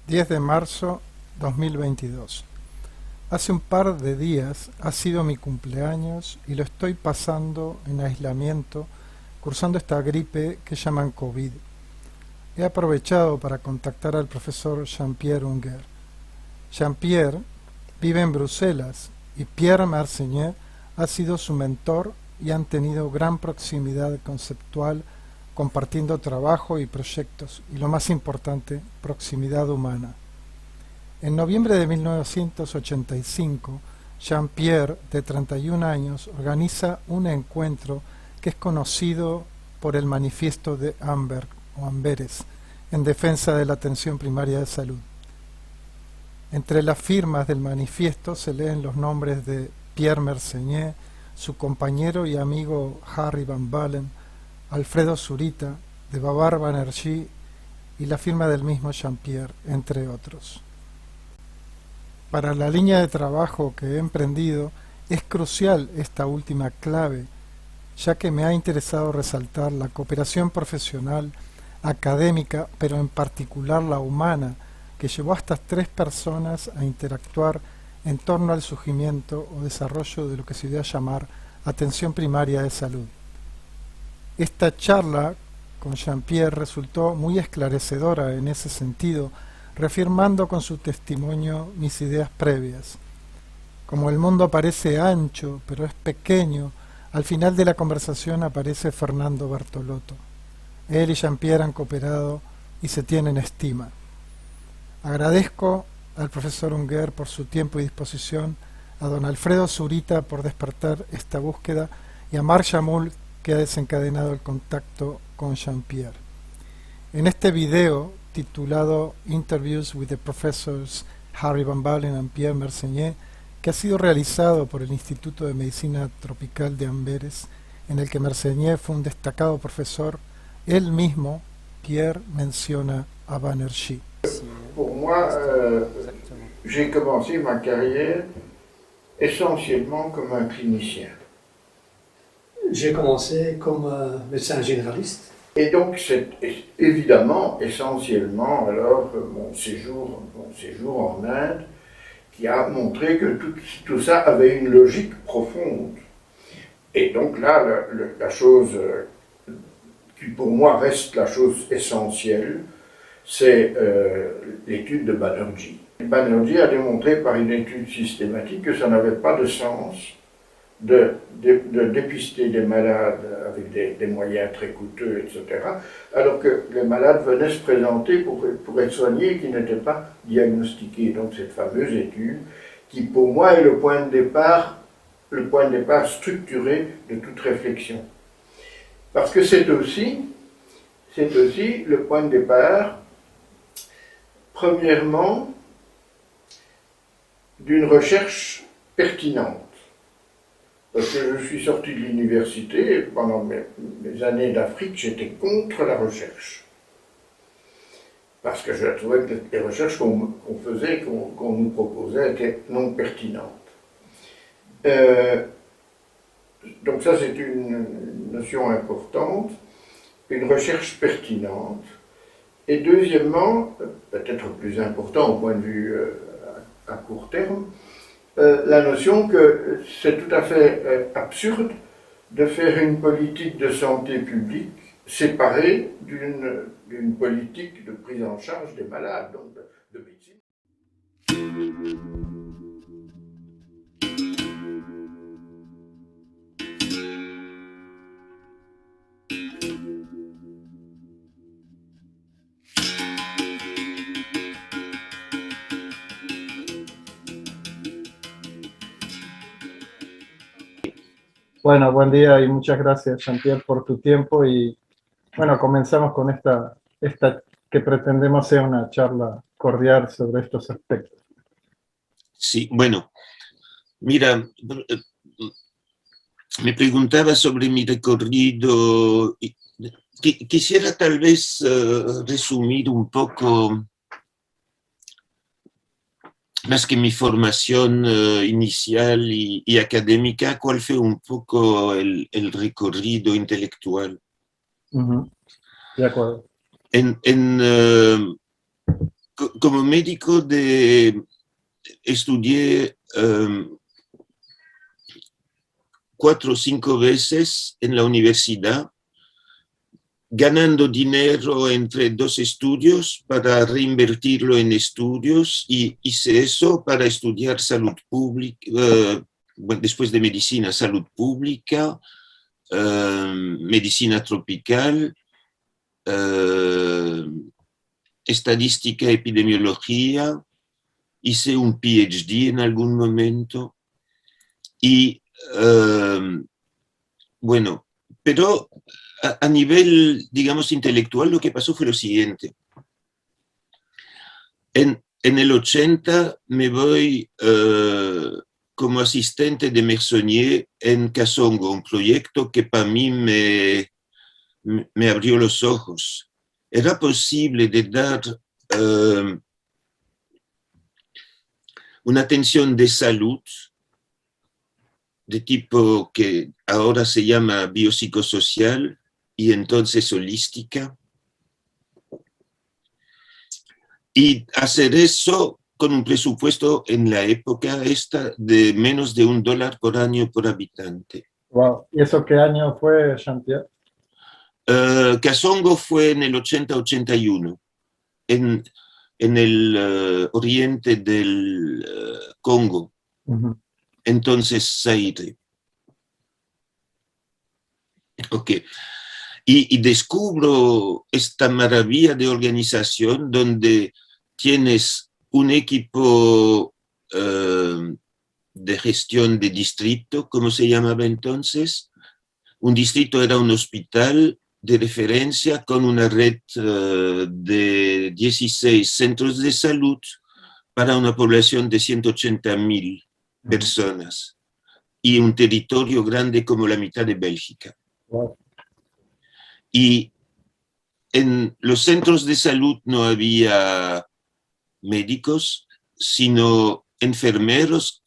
10 de marzo 2022. Hace un par de días ha sido mi cumpleaños y lo estoy pasando en aislamiento, cursando esta gripe que llaman COVID. He aprovechado para contactar al profesor Jean-Pierre Unguer. Jean-Pierre vive en Bruselas y Pierre Marseignet ha sido su mentor y han tenido gran proximidad conceptual, compartiendo trabajo y proyectos, y lo más importante, proximidad humana. En noviembre de 1985, Jean-Pierre, de 31 años, organiza un encuentro que es conocido por el Manifiesto de Amber o Amberes, en defensa de la atención primaria de salud. Entre las firmas del manifiesto se leen los nombres de Pierre Marseignet, su compañero y amigo Harry Van Balen, Alfredo Zurita, de Babar Banerjee y la firma del mismo Jean-Pierre, entre otros. Para la línea de trabajo que he emprendido es crucial esta última clave, ya que me ha interesado resaltar la cooperación profesional, académica, pero en particular la humana, que llevó a estas tres personas a interactuar en torno al surgimiento o desarrollo de lo que se dio a llamar atención primaria de salud. Esta charla con Jean-Pierre resultó muy esclarecedora en ese sentido, reafirmando con su testimonio mis ideas previas. Como el mundo parece ancho, pero es pequeño, al final de la conversación aparece Fernando Bertolotto. Él y Jean-Pierre han cooperado y se tienen estima. Agradezco al profesor Unguer por su tiempo y disposición, a don Alfredo Zurita por despertar esta búsqueda y a Marc Jamul que ha desencadenado el contacto con Jean-Pierre. En este video titulado Interviews with the Professors Harry Van Balen and Pierre Marseignet, que ha sido realizado por el Instituto de Medicina Tropical de Amberes, en el que Marseignet fue un destacado profesor, él mismo, Pierre, menciona a Banerjee. Pour moi, j'ai commencé ma carrière essentiellement comme un clinicien. J'ai commencé comme médecin généraliste. Et donc, c'est évidemment, essentiellement, alors, mon séjour en Inde, qui a montré que tout ça avait une logique profonde. Et donc là, la chose qui pour moi reste la chose essentielle, c'est l'étude de Banerjee. Banerjee a démontré par une étude systématique que ça n'avait pas de sens de dépister des malades avec des moyens très coûteux, etc., alors que les malades venaient se présenter pour être soignés et qui n'étaient pas diagnostiqués. Donc cette fameuse étude, qui pour moi est le point de départ structuré de toute réflexion. Parce que c'est aussi le point de départ, premièrement, d'une recherche pertinente. Parce que je suis sorti de l'université et pendant mes années d'Afrique, j'étais contre la recherche. Parce que je trouvais que les recherches qu'on faisait, qu'on nous proposait, étaient non pertinentes. Donc ça, c'est une notion importante, une recherche pertinente. Et deuxièmement, peut-être plus important au point de vue à court terme, la notion que c'est tout à fait absurde de faire une politique de santé publique séparée d'une politique de prise en charge des malades, donc de médecine. Bueno, buen día y muchas gracias, Jean-Pierre, por tu tiempo. Y bueno, comenzamos con esta que pretendemos sea una charla cordial sobre estos aspectos. Sí, bueno, mira, me preguntaba sobre mi recorrido. Quisiera tal vez resumir un poco, más que mi formación inicial y académica, cuál fue un poco el recorrido intelectual. De acuerdo. como médico estudié 4 o 5 veces en la universidad, ganando dinero entre 2 estudios para reinvertirlo en estudios, y hice eso para estudiar salud pública, después de medicina, salud pública, medicina tropical, estadística, epidemiología, hice un PhD en algún momento y bueno, pero a nivel, digamos, intelectual, lo que pasó fue lo siguiente. En el 80 me voy como asistente de Mersonnier en Kasongo, un proyecto que para mí me abrió los ojos. Era posible de dar una atención de salud de tipo que ahora se llama biopsicosocial y entonces holística, y hacer eso con un presupuesto en la época esta de menos de $1 por año por habitante. Wow. ¿Y eso qué año fue, Jean-Pierre? Kasongo fue en el 80-81, en el oriente del Congo. Uh-huh. Entonces Zaire. Ok. Y descubro esta maravilla de organización donde tienes un equipo de gestión de distrito, como se llamaba entonces. Un distrito era un hospital de referencia con una red de 16 centros de salud para una población de 180.000 personas y un territorio grande como la mitad de Bélgica. Wow. Y en los centros de salud no había médicos, sino enfermeros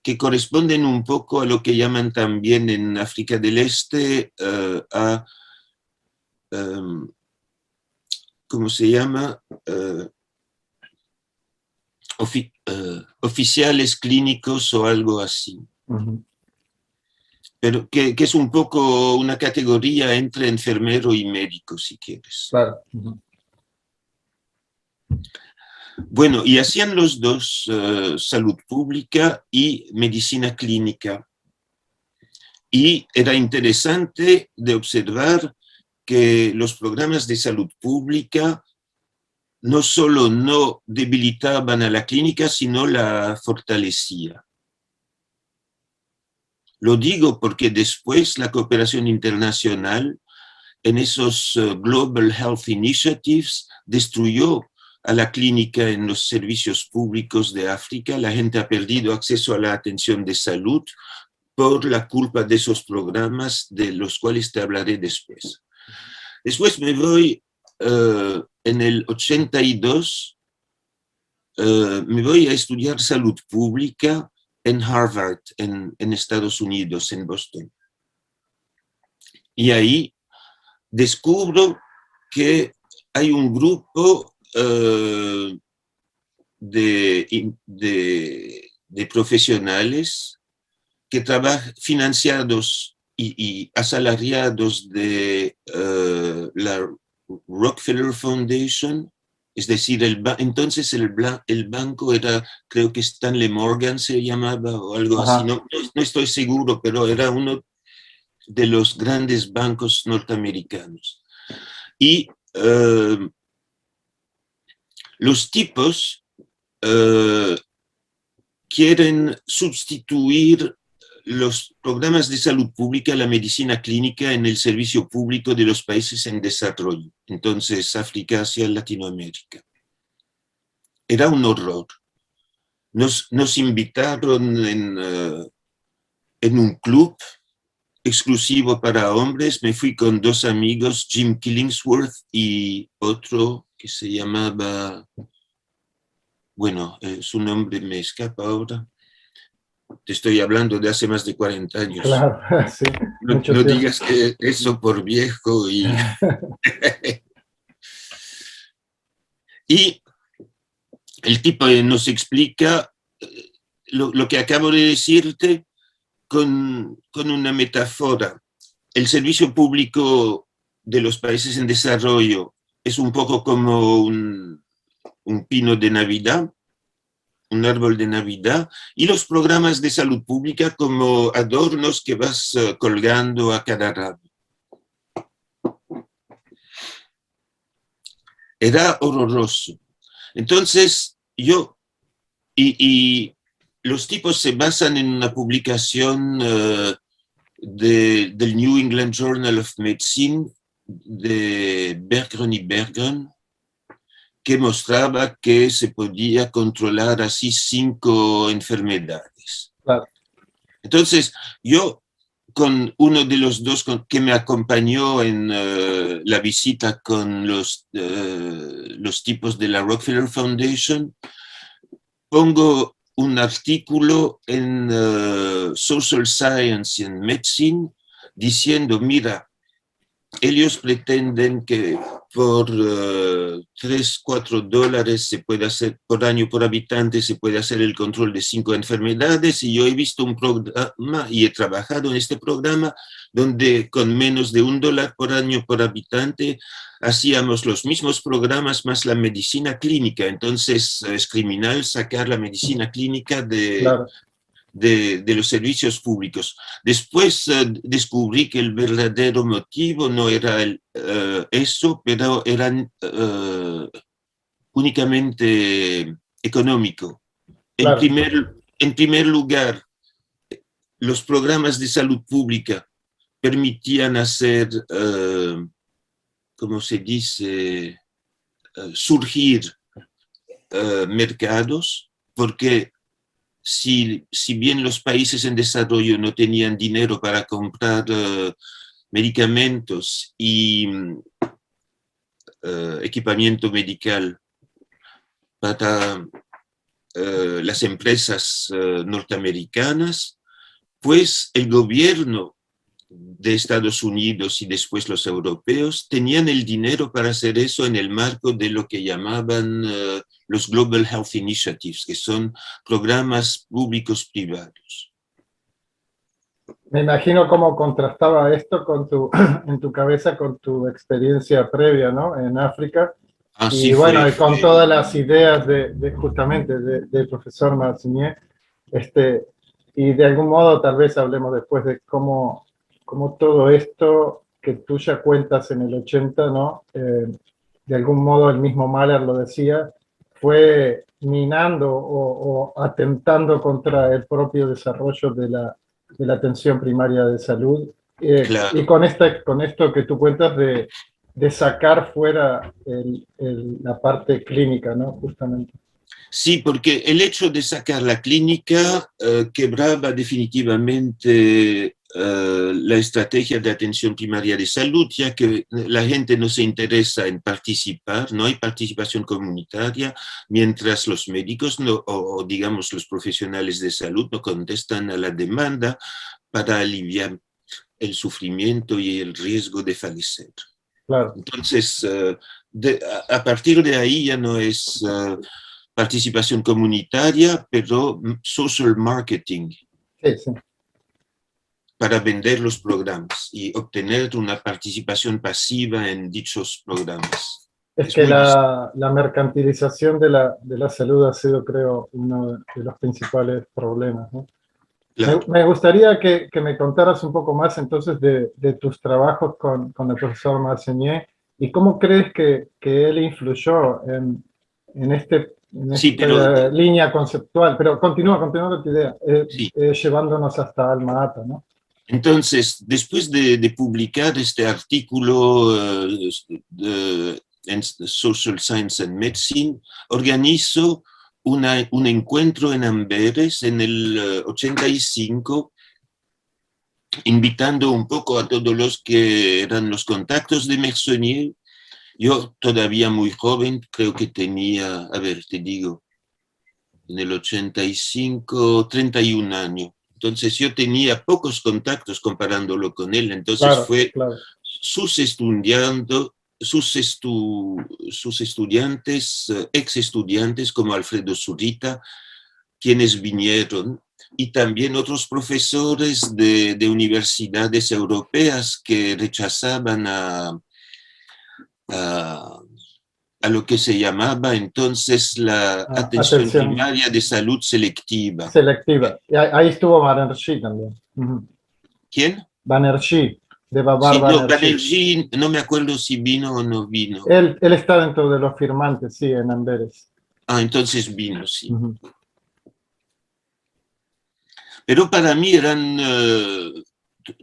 que corresponden un poco a lo que llaman también en África del Este ¿cómo se llama? Oficiales clínicos o algo así. Uh-huh. Pero que es un poco una categoría entre enfermero y médico, si quieres. Claro. Uh-huh. Bueno, y hacían los dos salud pública y medicina clínica. Y era interesante de observar que los programas de salud pública no solo no debilitaban a la clínica, sino la fortalecía. Lo digo porque después la cooperación internacional en esos Global Health Initiatives destruyó a la clínica en los servicios públicos de África. La gente ha perdido acceso a la atención de salud por la culpa de esos programas de los cuales te hablaré después. Después me voy en el 82, me voy a estudiar salud pública en Harvard, en Estados Unidos, en Boston. Y ahí descubro que hay un grupo de profesionales que trabajan financiados y asalariados de la Rockefeller Foundation, es decir, entonces el banco era, creo que Stanley Morgan se llamaba o algo así, no estoy seguro, pero era uno de los grandes bancos norteamericanos. Y los tipos quieren sustituir los programas de salud pública, la medicina clínica en el servicio público de los países en desarrollo, entonces África, Asia, Latinoamérica. Era un horror. Nos invitaron en un club exclusivo para hombres. Me fui con 2 amigos, Jim Killingsworth y otro que se llamaba, bueno, su nombre me escapa ahora. Te estoy hablando de hace más de 40 años. Claro, sí. No digas que eso por viejo. Y el tipo nos explica lo que acabo de decirte con una metáfora. El servicio público de los países en desarrollo es un poco como un pino de Navidad, un árbol de Navidad, y los programas de salud pública como adornos que vas colgando a cada rato. Era horroroso. Entonces, y los tipos se basan en una publicación del New England Journal of Medicine de Berggren y Berggren, que mostraba que se podía controlar así 5 enfermedades. Claro. Entonces, yo con uno de los dos que me acompañó en la visita con los tipos de la Rockefeller Foundation, pongo un artículo en Social Science and Medicine diciendo, mira, ellos pretenden que por $3-4 se puede hacer por año por habitante, se puede hacer el control de 5 enfermedades, y yo he visto un programa y he trabajado en este programa donde con menos de $1 por año por habitante hacíamos los mismos programas más la medicina clínica. Entonces es criminal sacar la medicina clínica Claro. de los servicios públicos. Después descubrí que el verdadero motivo no era eso, pero era únicamente económico. Claro. En primer lugar, los programas de salud pública permitían hacer, ¿cómo se dice?, surgir mercados, porque si bien los países en desarrollo no tenían dinero para comprar medicamentos y equipamiento medical para las empresas norteamericanas, pues el gobierno de Estados Unidos y después los europeos tenían el dinero para hacer eso en el marco de lo que llamaban los Global Health Initiatives, que son programas públicos privados. Me imagino cómo contrastaba esto con en tu cabeza con tu experiencia previa, ¿no? En África. Así Y bueno, y con fue. todas las ideas justamente del profesor Marcinier, y de algún modo tal vez hablemos después de cómo todo esto que tú ya cuentas en el 80, ¿no? De algún modo el mismo Mahler lo decía, fue minando o atentando contra el propio desarrollo de la atención primaria de salud. Claro. Y con esto que tú cuentas de sacar fuera la parte clínica, ¿no? Justamente. Sí, porque el hecho de sacar la clínica quebraba definitivamente la estrategia de atención primaria de salud, ya que la gente no se interesa en participar, no hay participación comunitaria, mientras los médicos o digamos los profesionales de salud no contestan a la demanda para aliviar el sufrimiento y el riesgo de fallecer. Claro. Entonces, a partir de ahí ya no es participación comunitaria, pero social marketing. Sí, sí. Para vender los programas y obtener una participación pasiva en dichos programas. Es que la mercantilización de la salud ha sido, creo, uno de los principales problemas, ¿no? Claro. Me gustaría que me contaras un poco más entonces de tus trabajos con el profesor Marcinier y cómo crees que él influyó en esta línea conceptual. Pero continúa tu idea, sí. Llevándonos hasta Alma Ata, ¿no? Entonces, después de publicar este artículo en Social Science and Medicine, organizo un encuentro en Amberes en el 85, invitando un poco a todos los que eran los contactos de Mersonnier. Yo todavía muy joven, creo que tenía, a ver, te digo, en el 85, 31 años. Entonces yo tenía pocos contactos comparándolo con él, entonces fue sus estudiando sus estudiantes, ex estudiantes como Alfredo Zurita, quienes vinieron, y también otros profesores de universidades europeas que rechazaban a lo que se llamaba entonces la atención Atención primaria de salud selectiva. selectiva. Y ahí estuvo Banerjee también. Ujú. ¿Quién? Banerjee, de Babar Sí, no, Banerjee. Banerjee, no me acuerdo si vino o no vino. Él está dentro de los firmantes, sí, en Amberes. Ah, entonces vino, sí. Ujú. Pero para mí eran,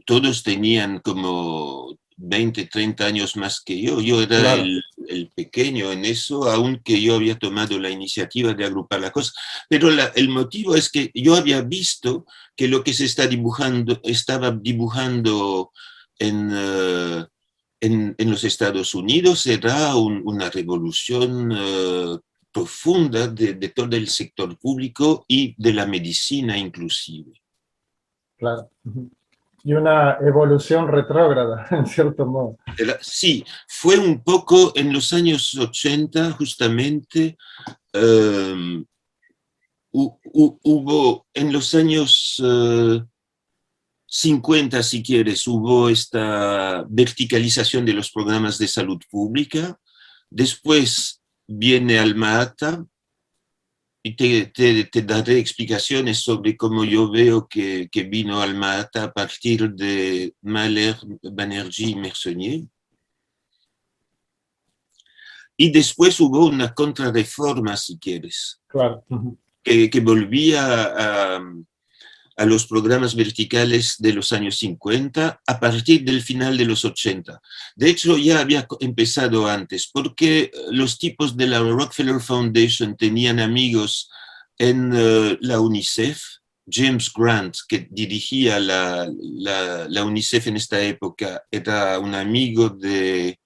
todos tenían como 20, 30 años más que yo. Yo era Claro. el pequeño en eso, aunque yo había tomado la iniciativa de agrupar la cosa. Pero el motivo es que yo había visto que lo que se estaba dibujando en, en los Estados Unidos era una revolución profunda de todo el sector público y de la medicina inclusive. Claro. Ujú. Y una evolución retrógrada, en cierto modo. Sí, fue un poco en los años 80 justamente, hubo en los años 50, si quieres, hubo esta verticalización de los programas de salud pública. Después viene Alma-Ata, y te daré explicaciones sobre cómo yo veo que vino Alma-Ata a partir de Mahler, Banerjee y Mersonnier. Y después hubo una contrarreforma, si quieres, Claro. Ujú. que volvía a los programas verticales de los años 50 a partir del final de los 80. De hecho, ya había empezado antes, porque los tipos de la Rockefeller Foundation tenían amigos en la UNICEF. James Grant, que dirigía la UNICEF en esta época, era un amigo de,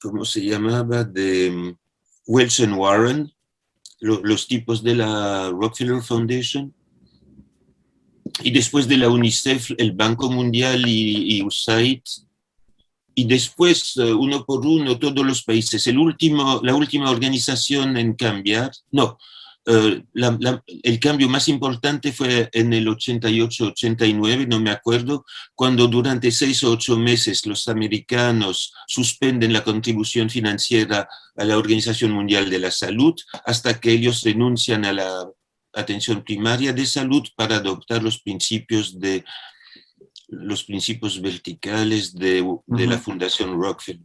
¿cómo se llamaba?, de Welch and Warren, los tipos de la Rockefeller Foundation. Y después de la UNICEF, el Banco Mundial y USAID, y después, uno por uno, todos los países. La última organización en cambiar, no, el cambio más importante fue en el 88-89, no me acuerdo, cuando durante 6 o 8 meses los americanos suspenden la contribución financiera a la Organización Mundial de la Salud hasta que ellos renuncian a la atención primaria de salud para adoptar los principios verticales de la Fundación Rockefeller.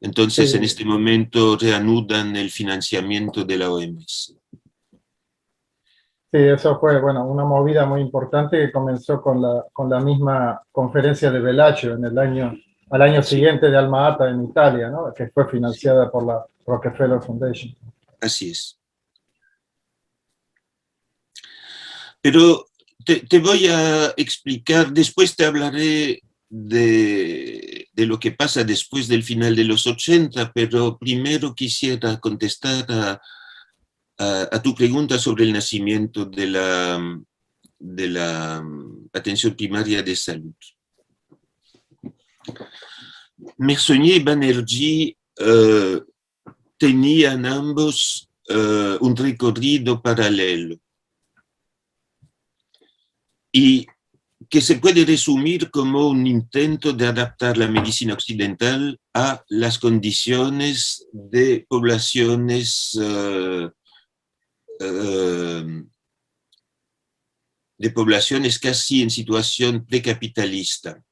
Entonces, Sí. en este momento reanudan el financiamiento de la OMS. Sí, eso fue, bueno, una movida muy importante que comenzó con la misma conferencia de Bellagio al año Sí, siguiente de Alma-Ata en Italia, ¿no? Que fue sí, financiada por la Rockefeller Foundation. así es. Pero te voy a explicar, después te hablaré de lo que pasa después del final de los 80, pero primero quisiera contestar a tu pregunta sobre el nacimiento de la atención primaria de salud. Mersonnier y Banerjee tenían ambos un recorrido paralelo y que se puede resumir como un intento de adaptar la medicina occidental a las condiciones de poblaciones casi en situación precapitalista.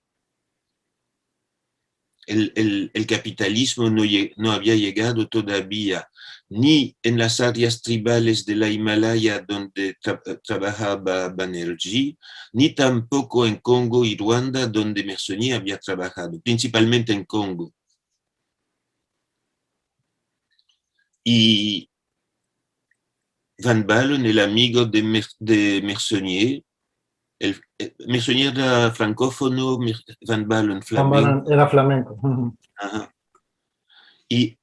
El capitalismo no había llegado todavía ni en las áreas tribales de la Himalaya donde trabajaba Banerjee, ni tampoco en Congo y Ruanda donde Mersonnier había trabajado, principalmente en Congo. Y Van Baalen, el amigo de Mersonnier, Mersonnier era francófono, Van Baalen flamenco. Era flamenco. Ajá. Y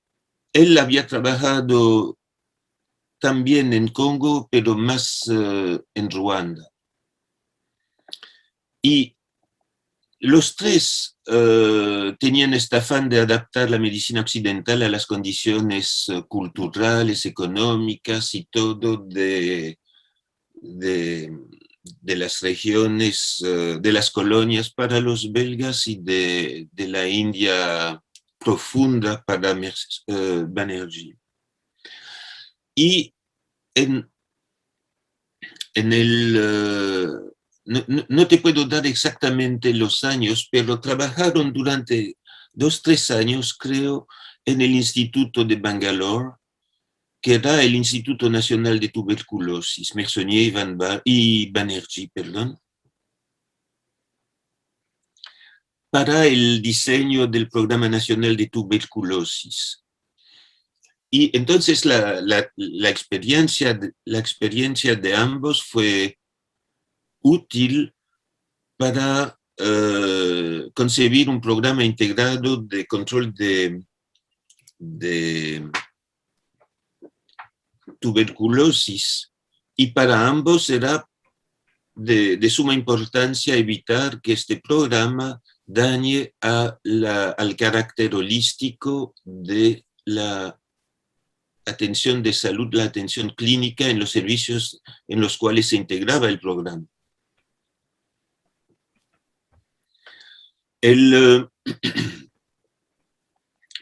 él había trabajado también en Congo, pero más en Ruanda. Y los tres tenían este afán de adaptar la medicina occidental a las condiciones culturales, económicas y todo de las regiones, de las colonias para los belgas y de la India profunda para Banerjee. Y en el... no te puedo dar exactamente los años, pero trabajaron durante 2-3 años, creo, en el Instituto de Bangalore, que era el Instituto Nacional de Tuberculosis, Mersonnier y Banerjee, perdón, para el diseño del Programa Nacional de Tuberculosis. Y entonces la experiencia de ambos fue útil para concebir un programa integrado de control de tuberculosis, y para ambos era de suma importancia evitar que este programa dañe al carácter holístico de la atención de salud, la atención clínica en los servicios en los cuales se integraba el programa.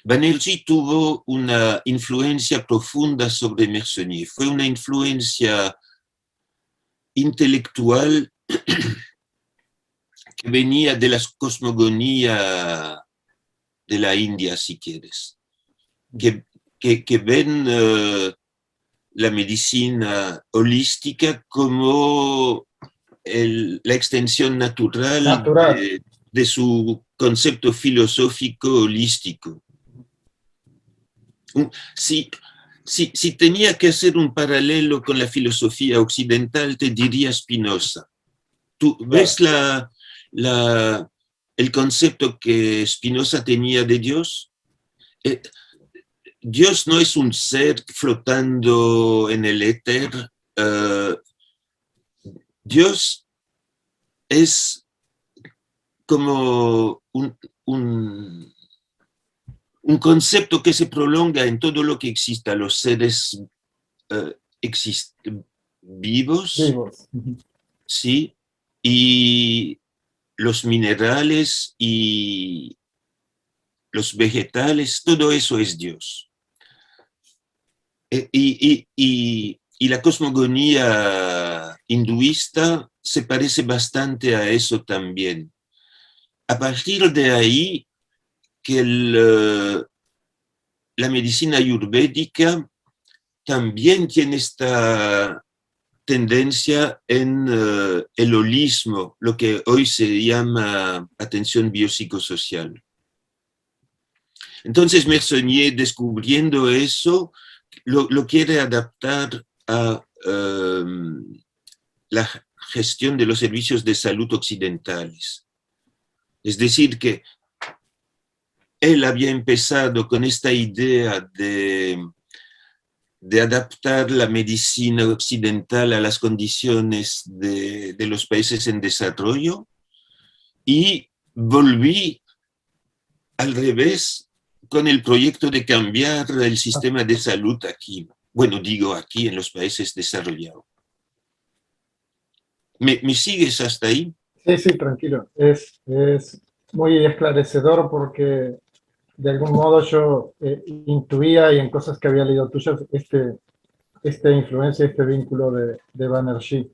Banerjee tuvo una influencia profunda sobre Mersonnier. Fue una influencia intelectual que venía de la cosmogonía de la India, si quieres, que ven la medicina holística como la extensión natural. De su concepto filosófico holístico. Si tenía que hacer un paralelo con la filosofía occidental, te diría Spinoza. ¿Tú ves el concepto que Spinoza tenía de Dios? Dios no es un ser flotando en el éter. Dios es como un concepto que se prolonga en todo lo que exista, los seres vivos, ¿sí? Y los minerales y los vegetales, todo eso es Dios. Y la cosmogonía hinduista se parece bastante a eso también. A partir de ahí, que la medicina ayurvédica también tiene esta tendencia en el holismo, lo que hoy se llama atención biopsicosocial. Entonces Mersonnier, descubriendo eso, lo quiere adaptar a la gestión de los servicios de salud occidentales. Es decir, que él había empezado con esta idea de adaptar la medicina occidental a las condiciones de los países en desarrollo, y volví al revés con el proyecto de cambiar el sistema de salud aquí. Bueno, digo aquí en los países desarrollados. ¿Me sigues hasta ahí? Sí, tranquilo. Es muy esclarecedor porque de algún modo yo intuía, y en cosas que había leído tuyas, esta influencia, este vínculo de Banerjee.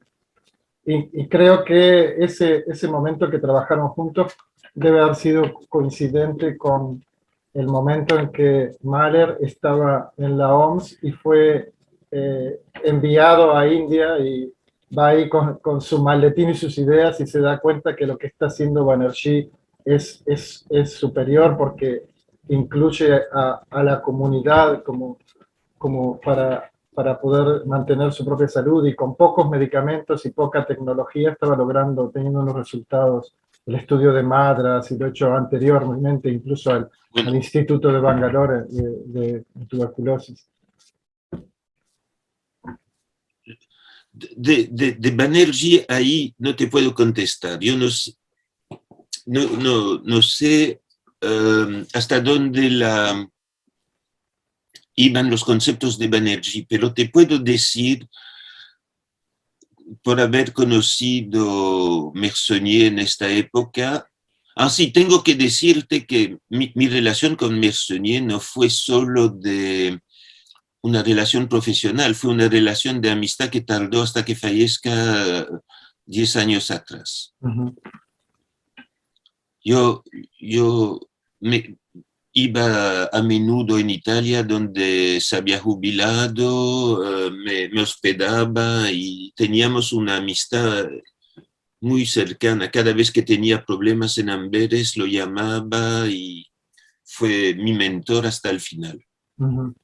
Y creo que ese momento que trabajaron juntos debe haber sido coincidente con el momento en que Mahler estaba en la OMS y fue enviado a India, y va ahí con su maletín y sus ideas, y se da cuenta que lo que está haciendo Banerjee es superior, porque incluye a la comunidad como para poder mantener su propia salud, y con pocos medicamentos y poca tecnología estaba teniendo unos resultados. El estudio de Madras, y lo hecho anteriormente incluso al Instituto de Bangalore de tuberculosis. De Banerjee ahí no te puedo contestar. Yo no sé. no sé hasta dónde iban los conceptos de Banerjee, pero te puedo decir, por haber conocido Mersonnier en esta época, sí, tengo que decirte que mi relación con Mersonnier no fue solo de una relación profesional, fue una relación de amistad que tardó hasta que fallezca 10 años atrás. Ujú. Yo me iba a menudo en Italia, donde se había jubilado, me hospedaba y teníamos una amistad muy cercana. Cada vez que tenía problemas en Amberes lo llamaba y fue mi mentor hasta el final. Ujú.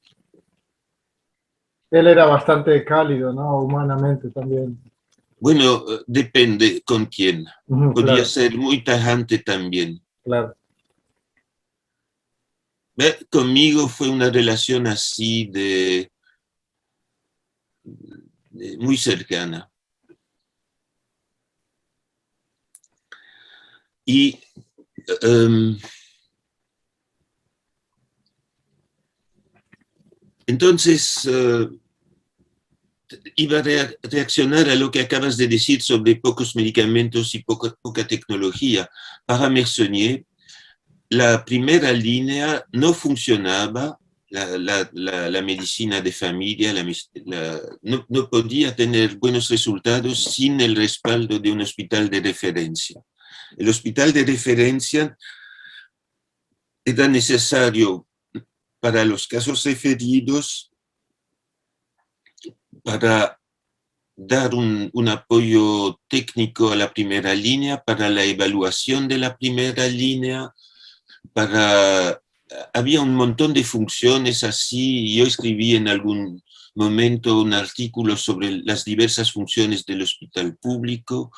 Él era bastante cálido, ¿no? Humanamente también. Bueno, depende con quién. Ujú, Podía claro, ser muy tajante también. claro. Conmigo fue una relación así muy cercana. Y entonces iba a reaccionar a lo que acabas de decir sobre pocos medicamentos y poca tecnología. Para Mersonnier, la primera línea no funcionaba, la medicina de familia no podía tener buenos resultados sin el respaldo de un hospital de referencia. El hospital de referencia era necesario para los casos referidos, para dar un apoyo técnico a la primera línea, para la evaluación de la primera línea, había un montón de funciones así. Yo escribí en algún momento un artículo sobre las diversas funciones del hospital público,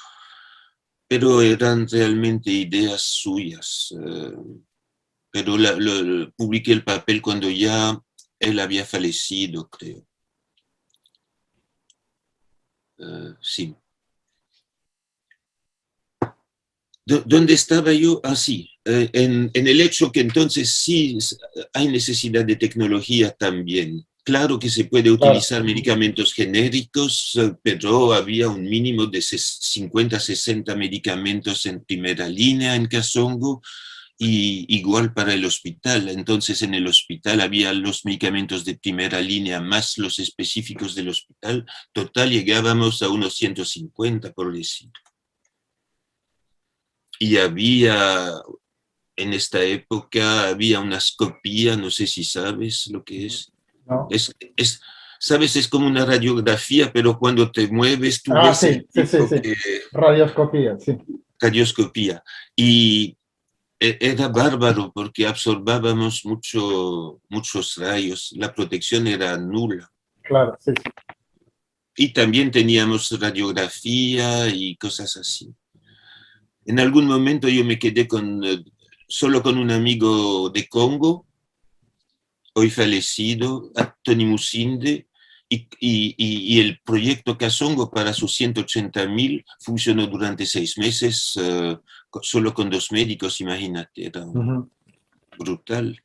pero eran realmente ideas suyas. Pero publiqué el papel cuando ya él había fallecido, creo. Sí. ¿Dónde estaba yo? Sí, en el hecho que entonces sí hay necesidad de tecnología también. Claro que se puede Claro. utilizar medicamentos genéricos, pero había un mínimo de 50, 60 medicamentos en primera línea en Kasongo, y igual para el hospital. Entonces en el hospital había los medicamentos de primera línea más los específicos del hospital. Total llegábamos a unos 150, por decir. Y en esta época, había una scopía, no sé si sabes lo que es. ¿No? ¿Sabes? Es como una radiografía, pero cuando te mueves, tú ves el Sí, sí, sí, tipo sí. que Radioscopía, sí. radioscopía. Y era bárbaro porque absorbábamos muchos rayos, la protección era nula. Claro, sí, sí. Y también teníamos radiografía y cosas así. En algún momento yo me quedé solo con un amigo de Congo, hoy fallecido, Tony Musinde, y el proyecto Kasongo para sus 180.000 funcionó durante 6 meses, solo con 2 médicos, imagínate, era Ujú. brutal.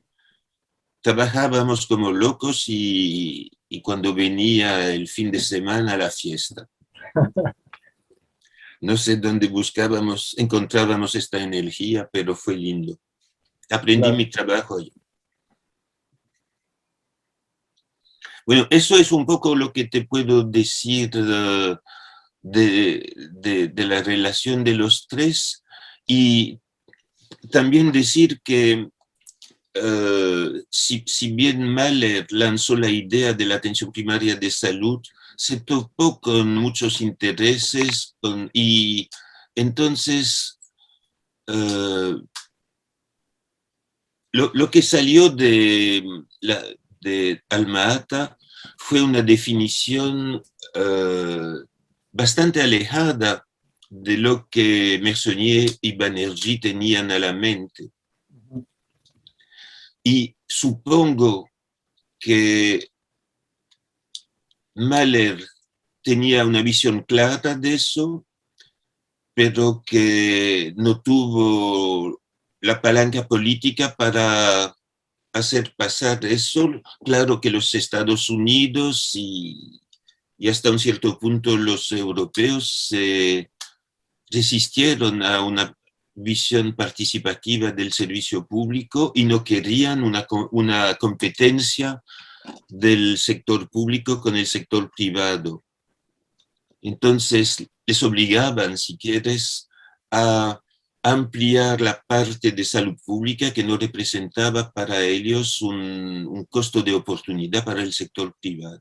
Trabajábamos como locos y cuando venía el fin de semana, la fiesta. No sé dónde encontrábamos esta energía, pero fue lindo. Aprendí Claro. mi trabajo allí. Bueno, eso es un poco lo que te puedo decir de la relación de los tres, y también decir que si bien Mahler lanzó la idea de la atención primaria de salud, se topó con muchos intereses y entonces lo que salió de Alma-Ata fue una definición bastante alejada de lo que Mersonnier y Banerjee tenían a la mente. Y supongo que Mahler tenía una visión clara de eso, pero que no tuvo la palanca política para hacer pasar eso. Claro que los Estados Unidos y hasta un cierto punto los europeos se resistieron a una visión participativa del servicio público y no querían una competencia del sector público con el sector privado. Entonces les obligaban, si quieres, a ampliar la parte de salud pública que no representaba para ellos un costo de oportunidad para el sector privado.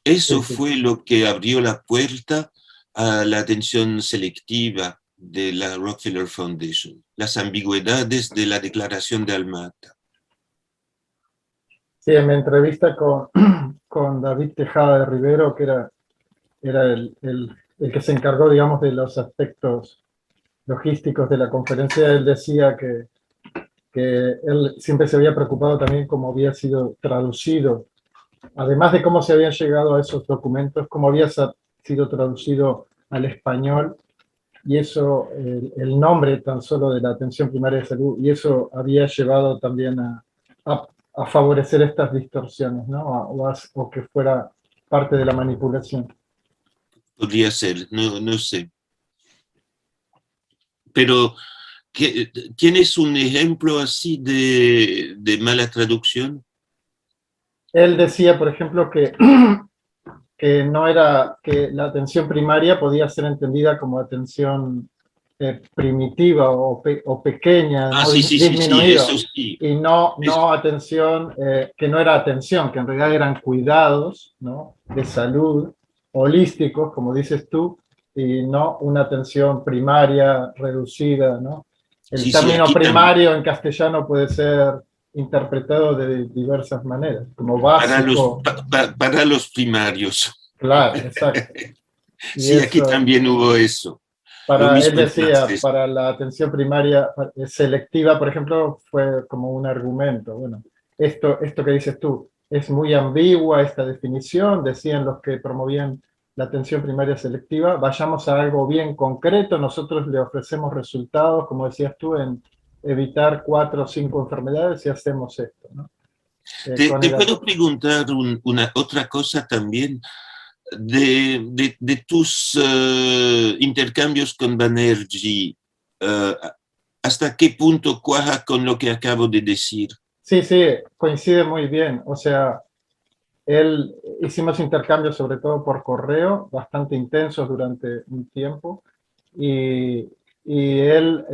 Eso fue lo que abrió la puerta a la atención selectiva de la Rockefeller Foundation, las ambigüedades de la Declaración de Alma-Ata. Sí, en mi entrevista con David Tejada de Rivero, que era el que se encargó, digamos, de los aspectos logísticos de la conferencia, él decía que él siempre se había preocupado también cómo había sido traducido, además de cómo se habían llegado a esos documentos, cómo había sido traducido al español, y eso, el nombre tan solo de la atención primaria de salud, y eso había llevado también a favorecer estas distorsiones, ¿no? O que fuera parte de la manipulación. Podría ser, no sé. Pero, ¿tienes un ejemplo así de mala traducción? Él decía, por ejemplo, que que la atención primaria podía ser entendida como atención primitiva o pequeña, ¿no? Sí, disminuida, eso sí. y no atención, que no era atención, que en realidad eran cuidados, ¿no? De salud, holísticos, como dices tú, y no una atención primaria reducida, ¿no? El término primario en castellano puede ser interpretado de diversas maneras, como básico. Para los primarios. Claro, exacto. Y sí, aquí también hubo eso. Él decía, para la atención primaria selectiva, por ejemplo, fue como un argumento. Bueno, esto que dices tú, es muy ambigua esta definición, decían los que promovían la atención primaria selectiva, vayamos a algo bien concreto, nosotros le ofrecemos resultados, como decías tú, en evitar 4 o 5 enfermedades y hacemos esto, ¿no? Te puedo preguntar otra cosa también de tus intercambios con Banerjee. ¿Hasta qué punto cuaja con lo que acabo de decir? Sí, coincide muy bien. O sea, hicimos intercambios sobre todo por correo, bastante intensos durante un tiempo, y él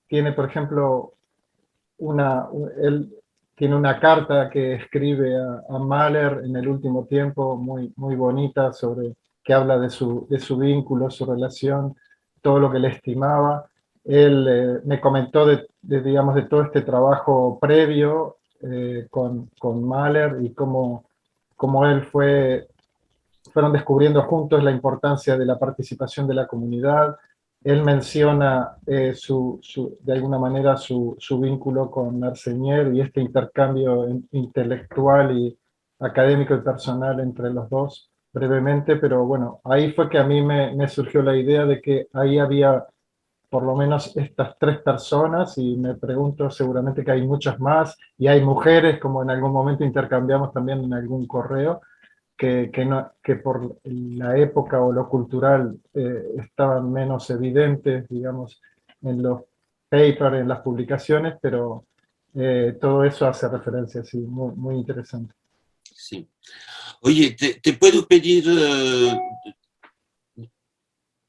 tiene, por ejemplo, él tiene una carta que escribe a Mahler en el último tiempo, muy, muy bonita, que habla de su vínculo, su relación, todo lo que le estimaba. Él me comentó digamos, de todo este trabajo previo con Mahler y cómo él fueron descubriendo juntos la importancia de la participación de la comunidad. Él menciona de alguna manera su vínculo con Mersenier y este intercambio intelectual y académico y personal entre los dos, brevemente, pero bueno, ahí fue que a mí me surgió la idea de que ahí había por lo menos estas 3 personas, y me pregunto seguramente que hay muchas más, y hay mujeres, como en algún momento intercambiamos también en algún correo, que por la época o lo cultural estaban menos evidentes, digamos, en los papers, en las publicaciones, pero todo eso hace referencia, sí, muy, muy interesante. Sí. Oye, ¿te puedo pedir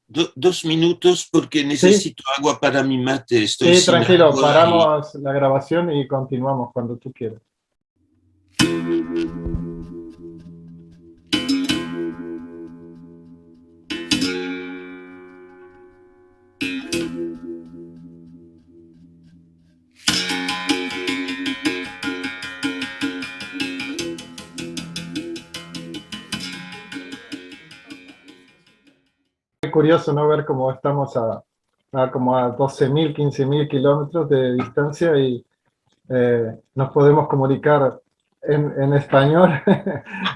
2 minutos porque necesito agua para mi mate? Estoy sí, tranquilo, agua paramos la grabación y continuamos cuando tú quieras. Curioso, ¿no? Ver cómo estamos como a 12.000, 15.000 kilómetros de distancia y nos podemos comunicar en español,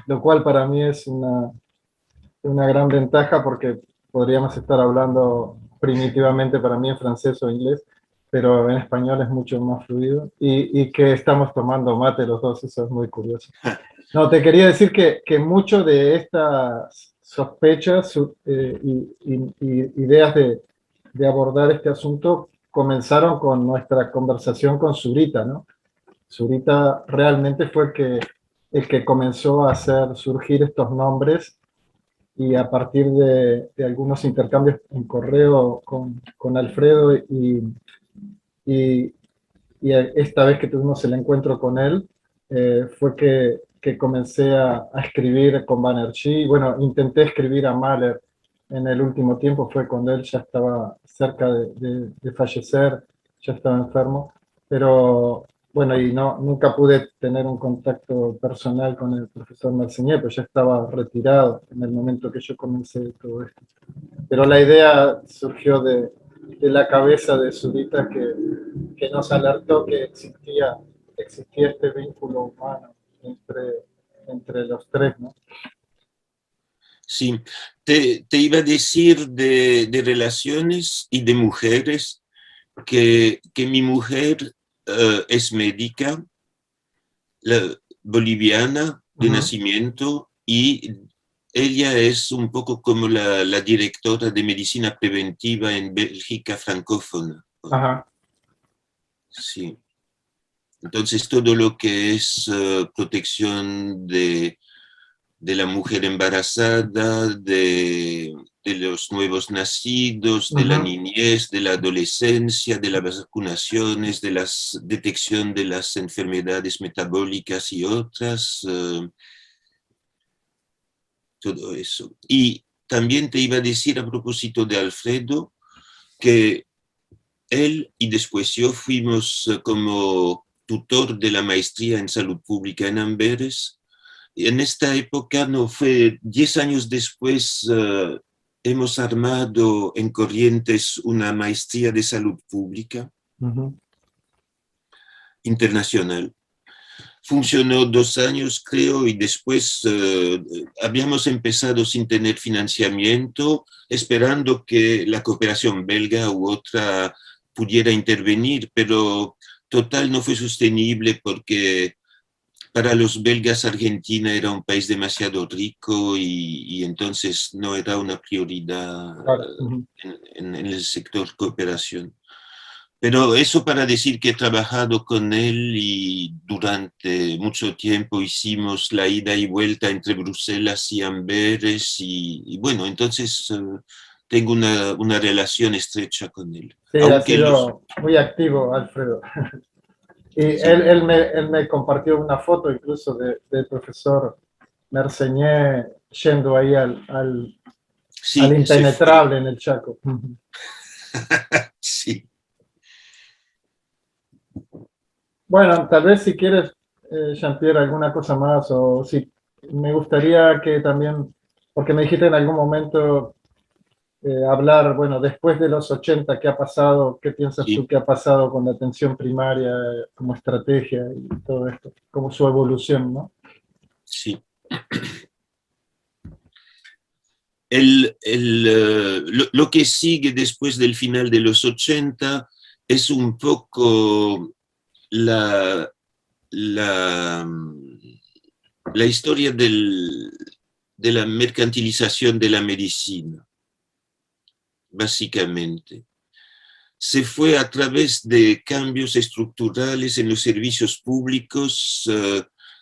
lo cual para mí es una gran ventaja porque podríamos estar hablando primitivamente para mí en francés o inglés, pero en español es mucho más fluido y que estamos tomando mate los dos, eso es muy curioso. No, te quería decir que mucho de estas sospechas y ideas de abordar este asunto comenzaron con nuestra conversación con Zurita, ¿no? Zurita realmente fue el que comenzó a hacer surgir estos nombres y a partir de algunos intercambios en correo con Alfredo y, y esta vez que tuvimos el encuentro con él, fue que comencé a escribir con Banerjee. Bueno, intenté escribir a Mahler en el último tiempo, fue cuando él ya estaba cerca de fallecer, ya estaba enfermo, pero bueno, y no, nunca pude tener un contacto personal con el profesor Marcinier, pues ya estaba retirado en el momento que yo comencé todo esto. Pero la idea surgió de la cabeza de Zurita que nos alertó que existía este vínculo humano entre los tres, ¿no? Sí, te iba a decir de relaciones y de mujeres, que mi mujer es médica, boliviana de Ujú. nacimiento, y ella es un poco como la directora de medicina preventiva en Bélgica francófona. Ajá. Sí. Entonces todo lo que es protección de la mujer embarazada, de los nuevos nacidos, de la Ujú. niñez, de la adolescencia, de las vacunaciones, de la detección de las enfermedades metabólicas y otras, todo eso. Y también te iba a decir a propósito de Alfredo, que él y después yo fuimos como tutor de la maestría en salud pública en Amberes. En esta época, no fue 10 años después, hemos armado en Corrientes una maestría de salud pública Ujú. internacional. Funcionó 2 años, creo, y después habíamos empezado sin tener financiamiento, esperando que la cooperación belga u otra pudiera intervenir, pero total no fue sostenible porque para los belgas Argentina era un país demasiado rico y entonces no era una prioridad Claro. Ujú. en el sector cooperación. Pero eso para decir que he trabajado con él y durante mucho tiempo hicimos la ida y vuelta entre Bruselas y Amberes y bueno, entonces tengo una relación estrecha con él. Sí, ha Aunque los... sido muy activo, Alfredo. Y Sí, él me compartió una foto incluso del profesor Merceñé yendo ahí al sí, se fue. impenetrable en el Chaco. Ujú. Sí. Bueno, tal vez si quieres, Jean-Pierre, alguna cosa más, o si me gustaría que también, porque me dijiste en algún momento hablar, bueno, después de los 80, ¿qué ha pasado? ¿Qué piensas tú Sí, que ha pasado con la atención primaria como estrategia y todo esto, como su evolución, ¿no? sí. Lo que sigue después del final de los 80 es un poco la, la, la historia de la mercantilización de la medicina, básicamente. Se fue a través de cambios estructurales en los servicios públicos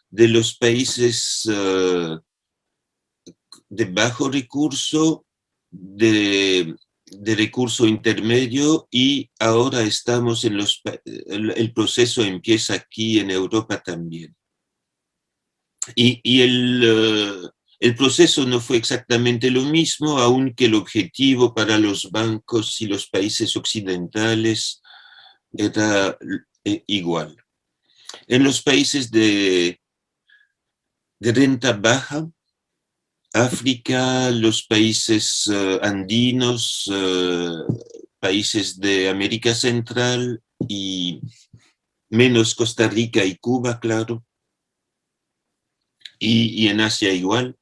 de los países de bajo recurso, de recurso intermedio, y ahora estamos en el proceso empieza aquí en Europa también. Y el proceso no fue exactamente lo mismo, aunque el objetivo para los bancos y los países occidentales era igual. En los países de renta baja, África, los países andinos, países de América Central y menos Costa Rica y Cuba, claro, y en Asia igual.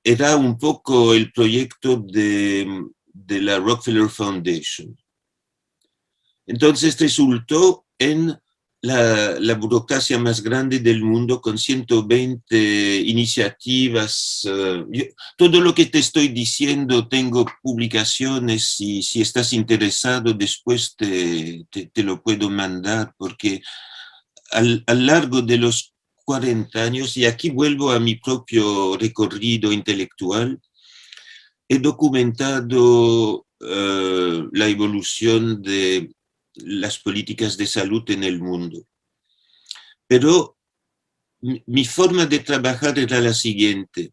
era un poco el proyecto de la Rockefeller Foundation. Entonces resultó en la burocracia más grande del mundo, con 120 iniciativas. Todo lo que te estoy diciendo, tengo publicaciones, y si estás interesado después te lo puedo mandar, porque al largo de los 40 años, y aquí vuelvo a mi propio recorrido intelectual, he documentado la evolución de las políticas de salud en el mundo. Pero mi forma de trabajar era la siguiente.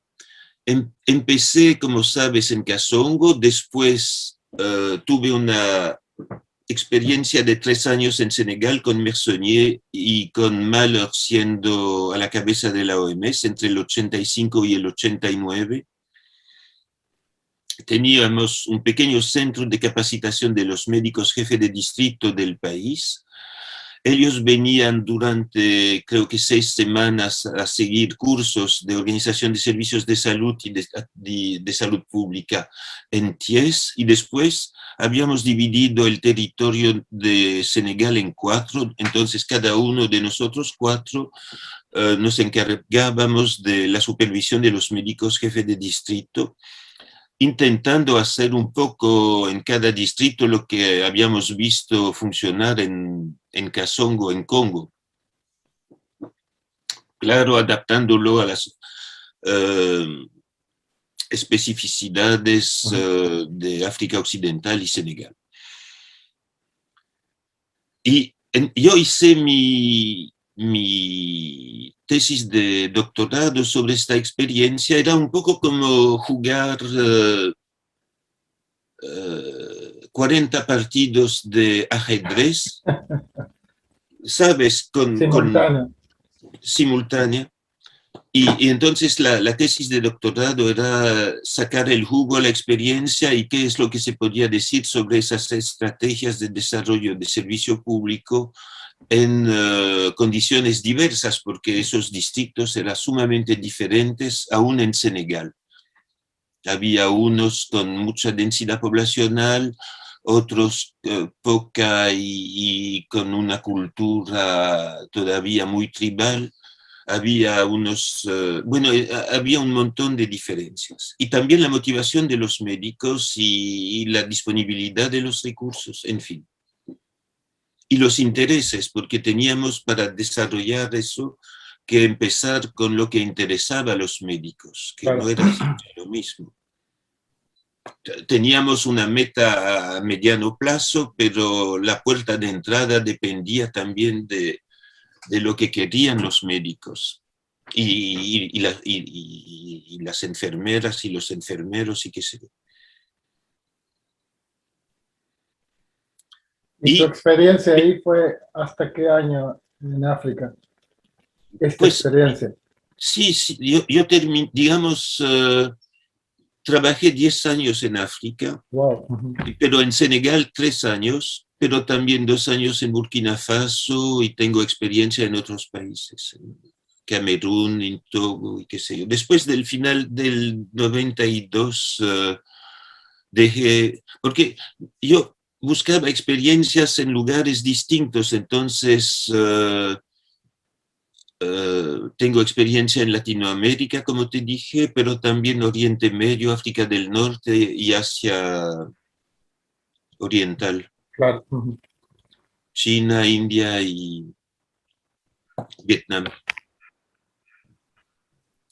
Empecé, como sabes, en Kasongo, después tuve una experiencia de 3 años en Senegal con Mersonnier y con Mahler siendo a la cabeza de la OMS entre el 85 y el 89. Teníamos un pequeño centro de capacitación de los médicos jefe de distrito del país. Ellos venían durante, creo que 6 semanas, a seguir cursos de organización de servicios de salud y de salud pública en Thiès, y después habíamos dividido el territorio de Senegal en 4, entonces cada uno de nosotros 4 nos encargábamos de la supervisión de los médicos jefe de distrito, intentando hacer un poco en cada distrito lo que habíamos visto funcionar en Kasongo, en Congo. Claro, adaptándolo a las especificidades de África Occidental y Senegal. Y yo hice mi tesis de doctorado sobre esta experiencia. Era un poco como jugar 40 partidos de ajedrez, ¿sabes? Simultáneo. Simultánea. Y entonces la tesis de doctorado era sacar el jugo a la experiencia y qué es lo que se podía decir sobre esas estrategias de desarrollo de servicio público en condiciones diversas, porque esos distritos eran sumamente diferentes, aún en Senegal. Había unos con mucha densidad poblacional, otros poca y con una cultura todavía muy tribal. Había había un montón de diferencias. Y también la motivación de los médicos y la disponibilidad de los recursos, en fin. Y los intereses, porque teníamos para desarrollar eso que empezar con lo que interesaba a los médicos, que no era siempre lo mismo. Teníamos una meta a mediano plazo, pero la puerta de entrada dependía también de lo que querían los médicos y las enfermeras y los enfermeros y qué sé yo. ¿Y tu experiencia ahí fue hasta qué año en África? Esta experiencia. Sí, yo terminé, digamos, trabajé 10 años en África, Wow. pero en Senegal 3 años, pero también 2 años en Burkina Faso, y tengo experiencia en otros países, en Camerún, en Togo y qué sé yo. Después del final del 92 dejé, porque yo buscaba experiencias en lugares distintos, entonces tengo experiencia en Latinoamérica, como te dije, pero también Oriente Medio, África del Norte y Asia Oriental. Claro. China, India y Vietnam.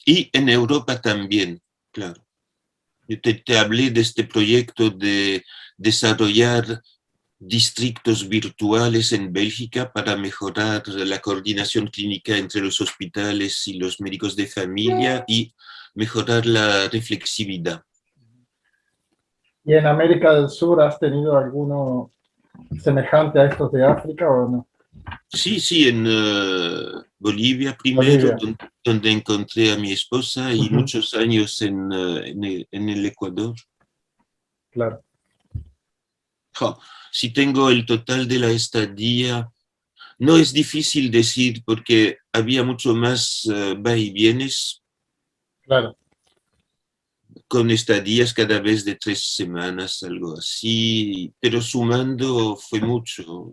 Y en Europa también, claro. Yo te hablé de este proyecto de desarrollar distritos virtuales en Bélgica para mejorar la coordinación clínica entre los hospitales y los médicos de familia y mejorar la reflexividad. ¿Y en América del Sur has tenido alguno semejante a estos de África o no? Sí, en Bolivia primero, Bolivia. donde encontré a mi esposa, y muchos años en el Ecuador. Claro. Si tengo el total de la estadía, no es difícil decir porque había mucho más va y vienes. Claro. con estadías cada vez de 3 semanas, algo así, pero sumando fue mucho,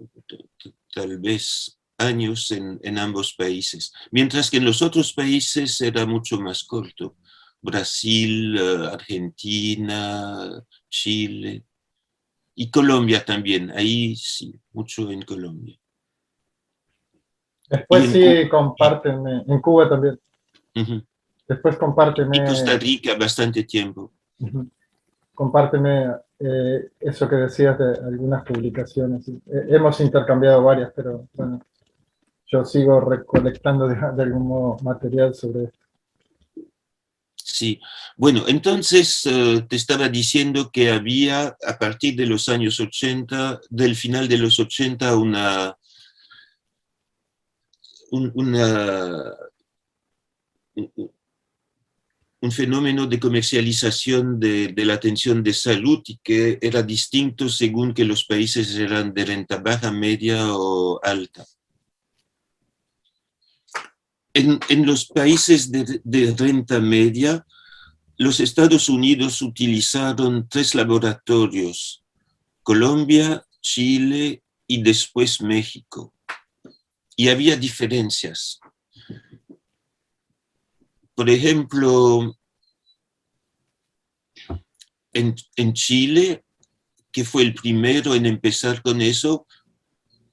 tal vez años en ambos países, mientras que en los otros países era mucho más corto. Brasil, Argentina, Chile y Colombia también, ahí sí, mucho en Colombia. Y Después en Cuba, sí, compárteme, en Cuba también. uh-huh. Después Y Costa compárteme, Rica bastante tiempo. ujú, compárteme eso que decías de algunas publicaciones. Hemos intercambiado varias, pero bueno, yo sigo recolectando de algún modo material sobre esto. Sí, bueno, entonces te estaba diciendo que había a partir de los años 80, del final de los 80, un, una, un fenómeno de comercialización de la atención de salud y que era distinto según que los países eran de renta baja, media o alta. En los países de renta media, los Estados Unidos utilizaron 3 laboratorios: Colombia, Chile y después México. Y había diferencias. Por ejemplo, en Chile, que fue el primero en empezar con eso,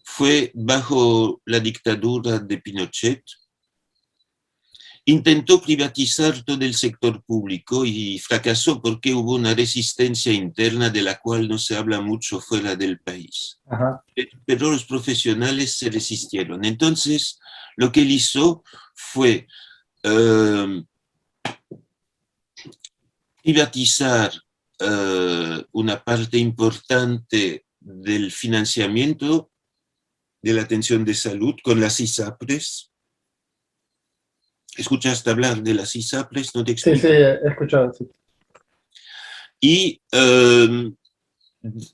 fue bajo la dictadura de Pinochet. Intentó privatizar todo el sector público y fracasó porque hubo una resistencia interna de la cual no se habla mucho fuera del país. Ajá. Pero los profesionales se resistieron. Entonces, lo que él hizo fue privatizar una parte importante del financiamiento de la atención de salud con las ISAPRES. ¿Escuchaste hablar de las ISAPRES? No te Sí, explico. sí, he escuchado, sí. Y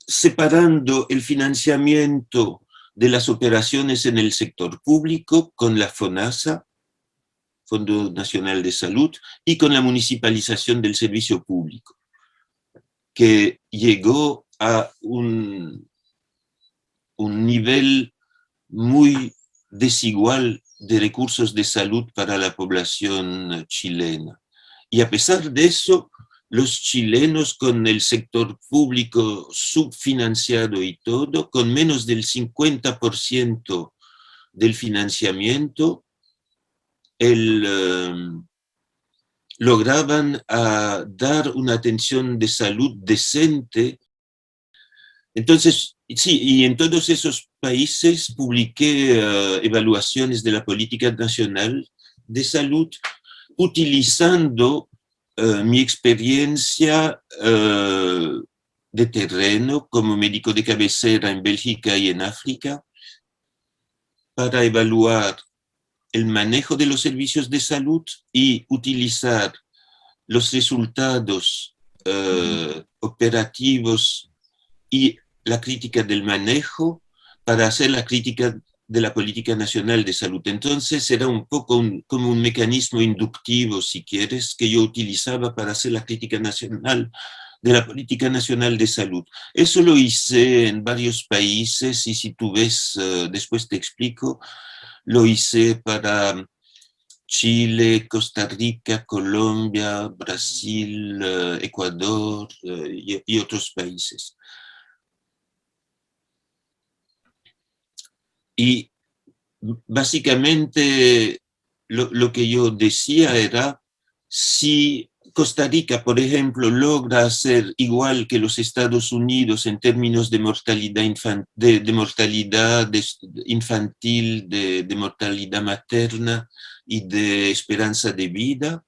separando el financiamiento de las operaciones en el sector público con la FONASA, Fondo Nacional de Salud, y con la municipalización del servicio público, que llegó a un nivel muy desigual de recursos de salud para la población chilena. Y a pesar de eso, los chilenos con el sector público subfinanciado y todo, con menos del 50% del financiamiento, lograban dar una atención de salud decente. Entonces, sí, y en todos esos países publiqué evaluaciones de la política nacional de salud utilizando mi experiencia de terreno como médico de cabecera en Bélgica y en África para evaluar el manejo de los servicios de salud y utilizar los resultados operativos y la crítica del manejo para hacer la crítica de la política nacional de salud. Entonces era un poco como un mecanismo inductivo, si quieres, que yo utilizaba para hacer la crítica nacional de la política nacional de salud. Eso lo hice en varios países y si tú ves, después te explico, lo hice para Chile, Costa Rica, Colombia, Brasil, Ecuador y otros países. Y básicamente lo que yo decía era, si Costa Rica, por ejemplo, logra ser igual que los Estados Unidos en términos de mortalidad, infantil, de mortalidad materna y de esperanza de vida,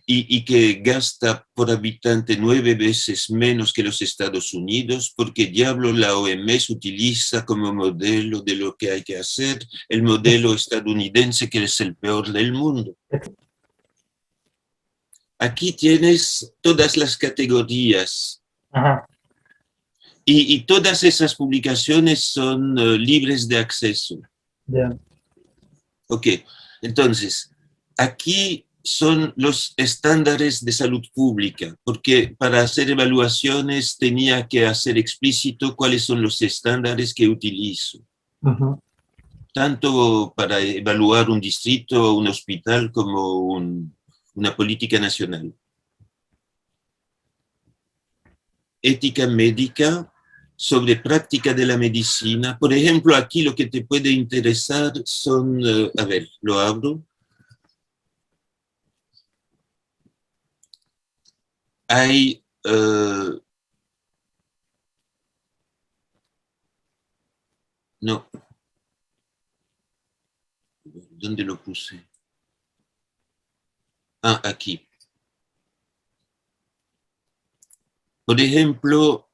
y que gasta por habitante 9 veces menos que los Estados Unidos, porque diablo la OMS utiliza como modelo de lo que hay que hacer el modelo estadounidense, que es el peor del mundo. Aquí tienes todas las categorías. Ajá. Y todas esas publicaciones son libres de acceso. Bien. Ok, entonces, aquí son los estándares de salud pública, porque para hacer evaluaciones tenía que hacer explícito cuáles son los estándares que utilizo, tanto para evaluar un distrito o un hospital como una política nacional. Ética médica, sobre práctica de la medicina. Por ejemplo, aquí lo que te puede interesar son, a ver, lo abro. Hay no, ¿dónde lo puse? Ah, aquí. Por ejemplo,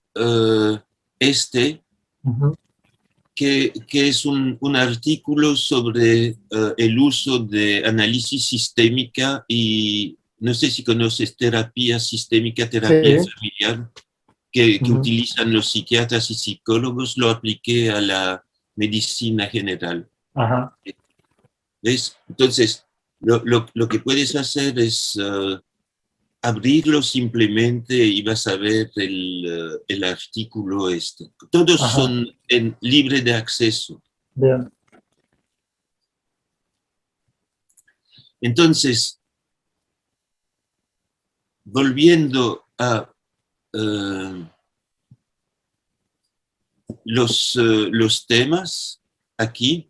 que es un artículo sobre el uso de análisis sistémica y no sé si conoces terapia sistémica, terapia familiar, que utilizan los psiquiatras y psicólogos, lo apliqué a la medicina general. ¿Ves? Entonces, lo que puedes hacer es abrirlo simplemente y vas a ver el artículo este. Todos son libre de acceso. Bien. Entonces, volviendo a los temas aquí,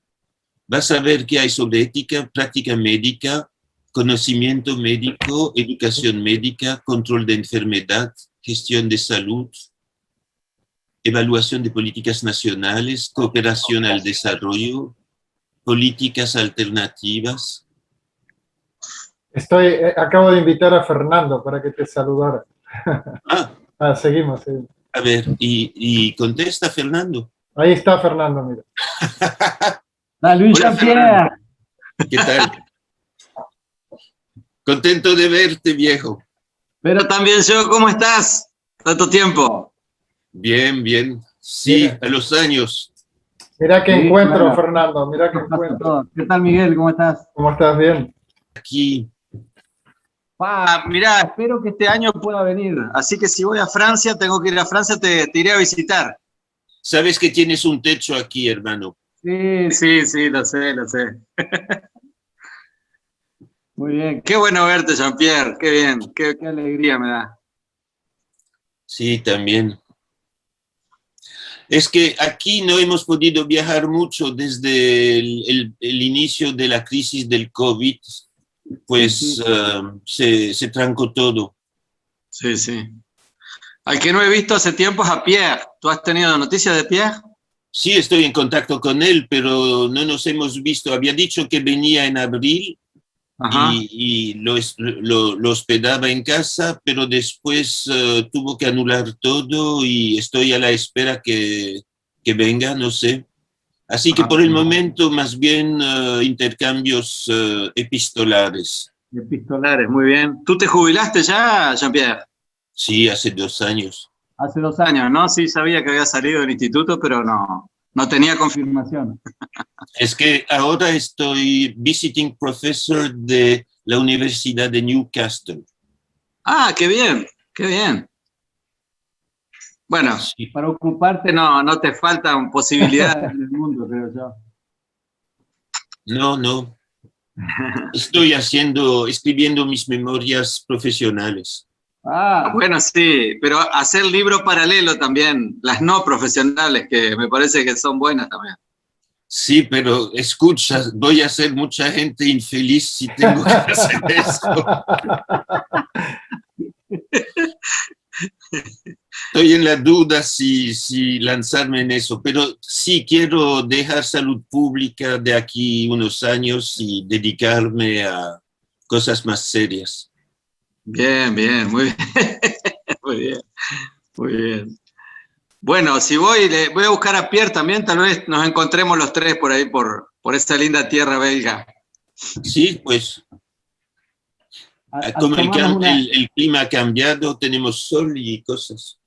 vas a ver que hay sobre ética, práctica médica, conocimiento médico, educación médica, control de enfermedad, gestión de salud, evaluación de políticas nacionales, cooperación al desarrollo, políticas alternativas. Acabo de invitar a Fernando para que te saludara. Seguimos. A ver, y contesta Fernando. Ahí está Fernando, mira. Luis Jean-Pierre. ¿Qué tal? Contento de verte, viejo. Pero también yo, ¿cómo estás? Tanto tiempo. Bien, bien. Sí, mira. A los años. Mira qué encuentro, claro. Fernando, mira qué encuentro. ¿Qué tal, Miguel? ¿Cómo estás? ¿Cómo estás? Bien. Aquí. Mirá, espero que este año pueda venir. Así que si voy a Francia, tengo que ir a Francia, te iré a visitar. Sabes que tienes un techo aquí, hermano. Sí, lo sé. Muy bien. Qué bueno verte, Jean-Pierre. Qué bien. Qué alegría me da. Sí, también. Es que aquí no hemos podido viajar mucho desde el inicio de la crisis del COVID, pues se trancó todo. Sí. Al que no he visto hace tiempo es a Pierre. ¿Tú has tenido noticias de Pierre? Sí, estoy en contacto con él, pero no nos hemos visto. Había dicho que venía en abril y lo hospedaba en casa, pero después tuvo que anular todo y estoy a la espera que venga, no sé. Así que por el momento más bien intercambios epistolares. Epistolares, muy bien. ¿Tú te jubilaste ya, Jean-Pierre? Sí, hace 2 años. Hace 2 años, ¿no? Sí, sabía que había salido del instituto, pero no tenía confirmación. Es que ahora estoy visiting professor de la Universidad de Newcastle. Ah, qué bien. Bueno, sí. Para ocuparte no te faltan posibilidades en el mundo, creo yo. No. Estoy escribiendo mis memorias profesionales. Bueno, sí, pero hacer libro paralelo también, las no profesionales, que me parece que son buenas también. Sí, pero escucha, voy a hacer mucha gente infeliz si tengo que hacer eso. Estoy en la duda si lanzarme en eso, pero sí quiero dejar salud pública de aquí unos años y dedicarme a cosas más serias. Bien, muy bien. Muy bien. Bueno, si voy a buscar a Pierre también, tal vez nos encontremos los tres por ahí, por esta linda tierra belga. Sí, pues. Como el clima ha cambiado, tenemos sol y cosas.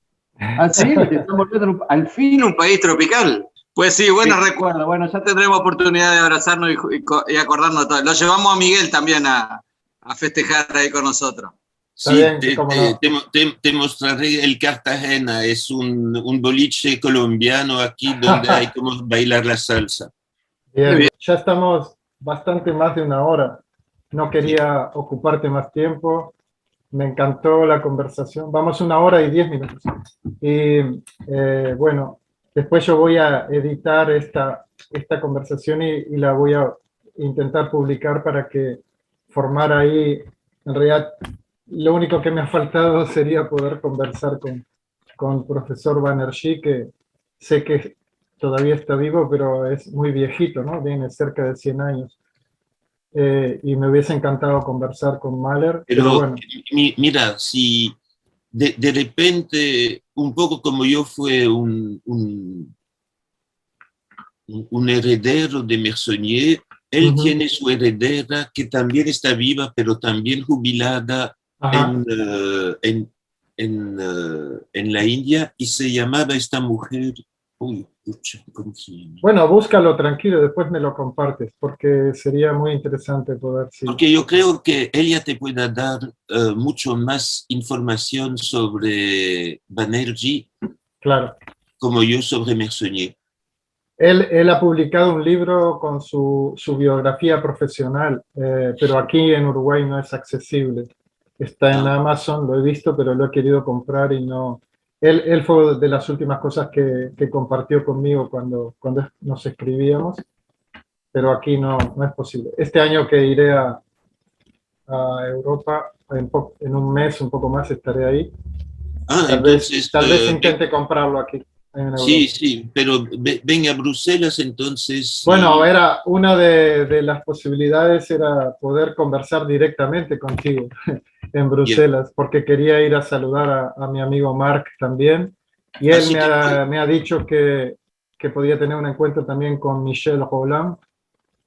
Sí, estamos viendo al fin un país tropical. Pues sí, bueno, sí. Recuerdo. Bueno, ya tendremos oportunidad de abrazarnos y acordarnos de todo. Lo llevamos a Miguel también a a festejar ahí con nosotros. Está Sí, bien, cómo no. te mostraré el Cartagena, es un boliche colombiano aquí donde hay como bailar la salsa. Bien, Muy bien. ya estamos bastante más de una hora. No quería ocuparte más tiempo. Me encantó la conversación. Vamos 1 hora y 10 minutos. Y bueno, después yo voy a editar esta conversación y la voy a intentar publicar para que formar ahí, en realidad, lo único que me ha faltado sería poder conversar con profesor Banerjee, que sé que todavía está vivo, pero es muy viejito, ¿no? Tiene cerca de 100 años. Y me hubiese encantado conversar con Mahler, pero Pero bueno, mira, si de repente, un poco como yo fue un heredero de Mersonnier, él ujú, tiene su heredera que también está viva, pero también jubilada ajá. en, en la India, y se llamaba esta mujer, uy, pucha, ¿cómo se llama? Bueno, búscalo tranquilo, después me lo compartes, porque sería muy interesante poder, sí, Porque yo creo que ella te pueda dar mucho más información sobre Banerjee claro. como yo sobre Mersonnier. Él ha publicado un libro con su biografía profesional, pero aquí en Uruguay no es accesible. Está en Ah, Amazon, lo he visto, pero lo he querido comprar y no. Él fue de las últimas cosas que compartió conmigo cuando nos escribíamos, pero aquí no es posible. Este año que iré a Europa, en un mes, un poco más, estaré ahí. entonces, Tal vez intente comprarlo aquí, en sí, Europa. sí, pero ven a Bruselas entonces Bueno, y era una de las posibilidades era poder conversar directamente contigo en ya. Bruselas, porque quería ir a saludar a mi amigo Mark también, y él Así que me ha dicho que podía tener un encuentro también con Michel Roland,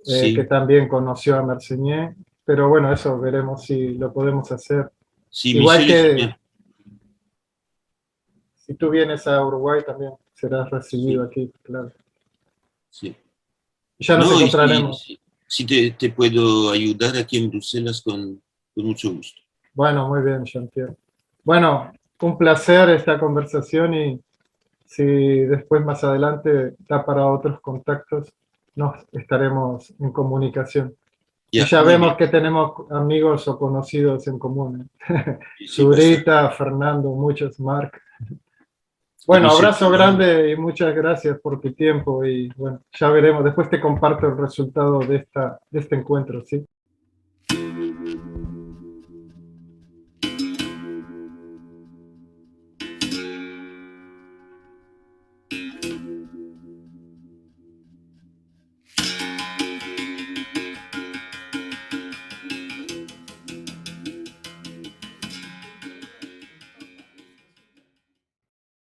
que sí, también conoció a Mersenier, pero bueno, eso veremos si lo podemos hacer. sí, Igual Michel es que si tú vienes a Uruguay también serás recibido sí, aquí, claro. sí. Ya nos No, y encontraremos. si te puedo ayudar aquí en Bruselas con mucho gusto. Bueno, muy bien, Jean-Pierre. Bueno, un placer esta conversación y si después más adelante da para otros contactos, nos estaremos en comunicación. Y Ya, ya muy vemos bien. que tenemos amigos o conocidos en común. Sí, sí, bastante. Zurita, Fernando, muchos, Marc. Y Bueno, Michel abrazo Roland. grande y muchas gracias por tu tiempo y bueno, ya veremos. Después te comparto el resultado de este encuentro, ¿sí?